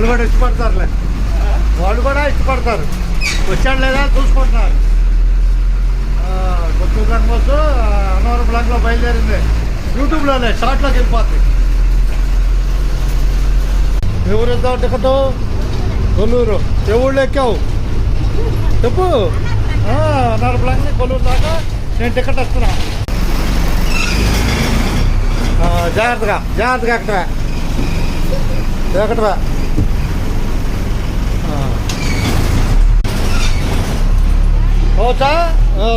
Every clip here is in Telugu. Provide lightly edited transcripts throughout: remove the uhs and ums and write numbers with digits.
వాళ్ళు కూడా ఇష్టపడతారులే, వాళ్ళు కూడా ఇష్టపడతారు. వచ్చాడు లేదా చూసుకుంటున్నారు. కొత్తూరు రంగోసు అన్నవరం బ్లాక్లో బయలుదేరింది. యూట్యూబ్లోనే షార్ట్లోకి వెళ్ళిపోతుంది. ఎవరు ఇద్దాం టికెట్? కొల్లూరు. ఏ ఊళ్ళో ఎక్కావు చెప్పు. అన్నవరం బ్లాక్ కొల్లూరు దాకా నేను టికెట్ వస్తున్నా. జాగ్రత్తగా జాగ్రత్తగా ఎక్కడవా ఎక్కడవా. ఓచా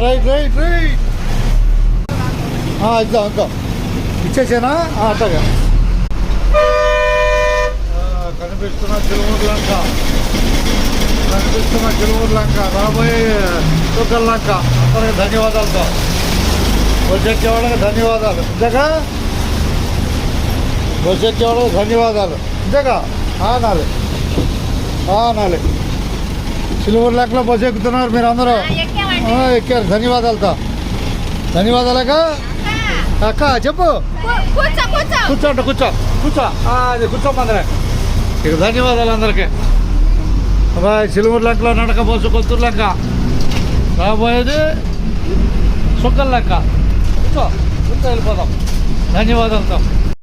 రైట్ రైట్ రైట్. ఇద్దాం ఇద్దాం ఇచ్చేసానా? అట్లాగా కనిపిస్తున్న చిలుమూరు లంక, కనిపిస్తున్న చిలుమూరు లంక, రాబోయే చుక్కల లంక. అందరికి ధన్యవాదాలతో బస్సు ఎక్కేవాళ్ళకి ధన్యవాదాలు. ఇంతగా బస్సు ఎక్కేవాళ్ళకి ధన్యవాదాలు. ఇంతగా అనాలి అనాలి. చిలుమూరు లంకలో బస్సు ఎక్కుతున్నారు మీరు అందరూ. ఎక్కారు. ధన్యవాదాలతో. ధన్యవాదాలక అక్క చెప్పు. కూర్చోండి కూర్చో కూర్చో. అది కూర్చోమందరే. ఇక ధన్యవాదాలు అందరికీ. చిలుమూరు లంకలో నడక బస్సు కొత్తూరు లంక, రాబోయేది చుక్కల లంక. కూర్చో కూర్చో వెళ్ళిపోదాం. ధన్యవాదాలతో.